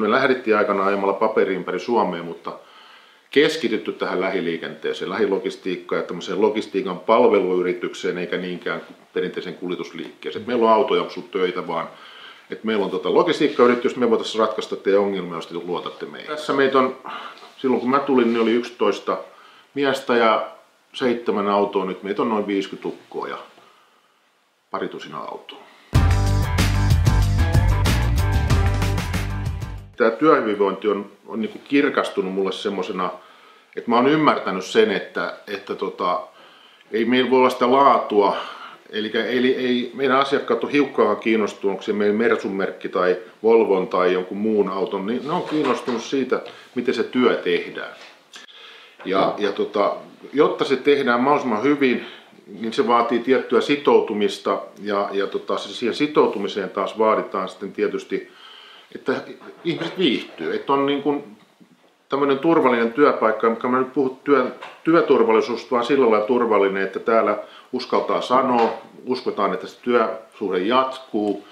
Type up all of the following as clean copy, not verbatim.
Me lähdettiin aikana ajamalla paperia ympäri Suomea, mutta keskitytty tähän lähiliikenteeseen, lähilogistiikkaan ja tämmöiseen logistiikan palveluyritykseen eikä niinkään perinteisen kuljetusliikkeeseen. Meillä on autoja, on töitä vaan. Että meillä on logistiikkayritys, me voitaisiin ratkaista teidän ongelmia, jos te luotatte meihin. Tässä meitä on, silloin kun mä tulin, niin oli 11 miestä ja 7 autoa. Nyt meitä on noin 50 ukkoa ja paritusina autoa. Tämä työhyvinvointi on niin kuin kirkastunut mulle semmosena, että mä oon ymmärtänyt sen, että ei meillä voi olla sitä laatua. Eli ei meidän asiakkaat ole hiukkaakaan kiinnostunut, onko se meidän Mersun merkki tai Volvon tai jonkun muun auton, niin ne on kiinnostunut siitä, miten se työ tehdään. Jotta se tehdään mahdollisimman hyvin, niin se vaatii tiettyä sitoutumista siihen sitoutumiseen taas vaaditaan sitten tietysti, että ihmiset viihtyy. Että on niin kuin tämmöinen turvallinen työpaikka, mikä mä nyt puhun työturvallisuus, vaan sillä lailla turvallinen, että täällä uskaltaa sanoa, uskotaan, että se työsuhde jatkuu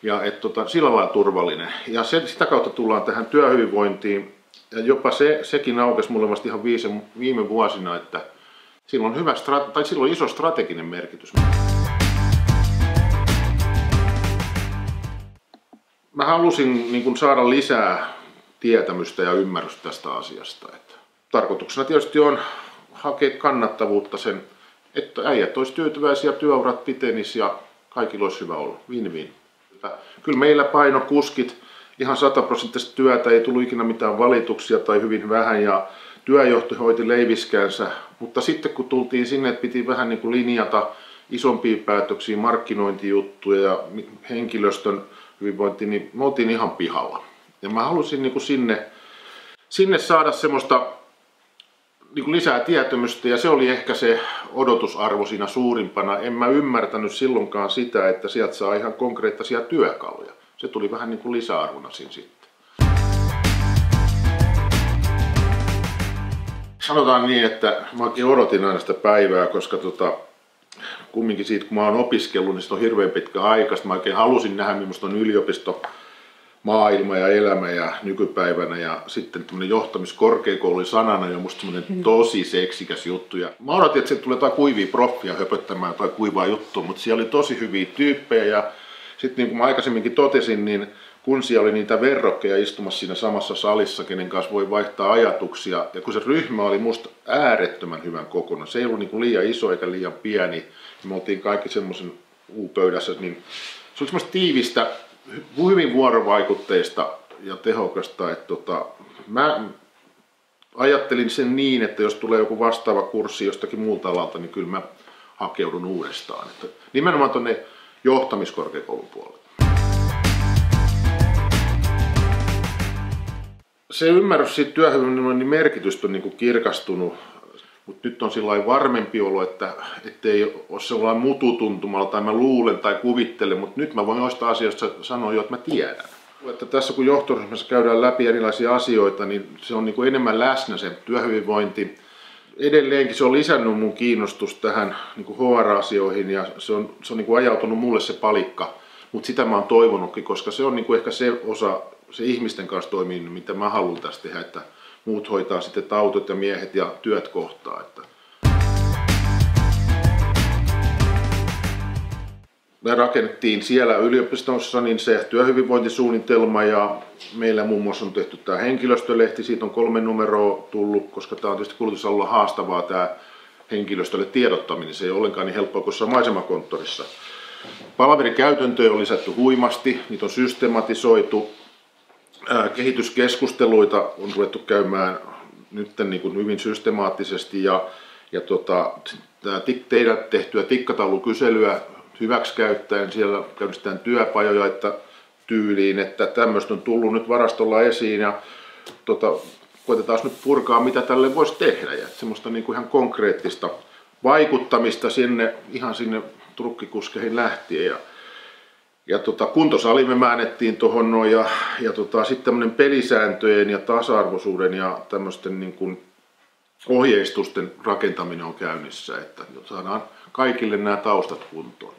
ja että sillä lailla turvallinen. Ja sitä kautta tullaan tähän työhyvinvointiin ja jopa sekin aukesi mulle vasta ihan viime vuosina, että sillä on iso strateginen merkitys. Mä halusin niin kuin saada lisää tietämystä ja ymmärrystä tästä asiasta. Tarkoituksena tietysti on hakea kannattavuutta sen, että äijät olisi tyytyväisiä, työurat pitenis ja kaikilla olisi hyvä olla. Win-win. Kyllä meillä painokuskit ihan 100% työtä, ei tullut ikinä mitään valituksia tai hyvin vähän ja työjohto hoiti leiviskäänsä. Mutta sitten kun tultiin sinne, että piti vähän niin kuin linjata isompia päätöksiä, markkinointijuttuja ja henkilöstön hyvinvointi, niin me oltiin ihan pihalla. Ja mä halusin niin kuin sinne saada semmoista niin kuin lisää tietämystä ja se oli ehkä se odotusarvo siinä suurimpana. En mä ymmärtänyt silloinkaan sitä, että sieltä saa ihan konkreettisia työkaluja. Se tuli vähän niin kuin lisäarvona siinä sitten. Sanotaan niin, että mä oikein odotin aina sitä päivää, koska kumminkin siitä kun mä oon opiskellut, niin se on hirveän pitkä aika. Mä oikein halusin nähdä, millaista on yliopisto, maailma ja elämä ja nykypäivänä ja sitten tämmöinen johtamiskorkeakoulu sanana ja musta semmoinen tosi seksikäs juttu. Ja mä odotin, että se tulee jotain kuivia proffia höpöttämään tai kuivaa juttua, mutta siellä oli tosi hyviä tyyppejä ja sitten niin kuin mä aikaisemminkin totesin, niin kun siellä oli niitä verrokkeja istumassa siinä samassa salissa, kenen kanssa voi vaihtaa ajatuksia ja kun se ryhmä oli musta äärettömän hyvän kokonaan, se ei ollut niin kuin liian iso eikä liian pieni, ja me oltiin kaikki semmoisen U-pöydässä, niin se oli semmoista tiivistä, hyvin vuorovaikutteista ja tehokasta, että mä ajattelin sen niin, että jos tulee joku vastaava kurssi jostakin muulta alalta, niin kyllä mä hakeudun uudestaan. Että nimenomaan tuonne johtamiskorkeakoulun puolelle. Se ymmärrys siitä työhyvinvoinnin merkitystä on niin kuin kirkastunut, mutta nyt on sillä varmempi olo, että ei ole sellainen mututuntumalla tai mä luulen tai kuvittelen, mutta nyt mä voin joista asioista sanoa jo, että mä tiedän. Että tässä kun johtoryhmässä käydään läpi erilaisia asioita, niin se on niin kuin enemmän läsnä se työhyvinvointi. Edelleenkin se on lisännyt mun kiinnostus tähän niin kuin HR-asioihin ja se on niin kuin ajautunut mulle se palikka, mutta sitä mä oon toivonutkin, koska se on niin kuin ehkä se osa, se ihmisten kanssa toimiminen, mitä mä haluan tässä tehdä, että muut hoitaa sitten autot ja miehet ja työt kohtaa. Me rakennettiin siellä yliopistossa niin se työhyvinvointisuunnitelma ja meillä muun muassa on tehty tämä henkilöstölehti, siitä on 3 numeroa tullut, koska tämä on tietysti kuljetusalalla haastavaa tämä henkilöstölle tiedottaminen, se ei ole ollenkaan niin helppoa kuin maisemakonttorissa. Palaverikäytäntöjä on lisätty huimasti, niitä on systematisoitu. Kehityskeskusteluita on ruvettu käymään nyt niin kuin hyvin systemaattisesti ja teidän tehtyä tikkataulukyselyä hyväksikäyttäen siellä käynnistetään työpajoja että tyyliin, että tämmöistä on tullut nyt varastolla esiin ja koitetaan nyt purkaa mitä tälle voisi tehdä ja semmoista niin kuin ihan konkreettista vaikuttamista ihan sinne trukkikuskeihin lähtien. Ja kuntosali me mäännettiin tuohon noin ja sitten tämmöinen pelisääntöjen ja tasa-arvoisuuden ja tämmöisten niin kuin ohjeistusten rakentaminen on käynnissä, että saadaan kaikille nämä taustat kuntoon.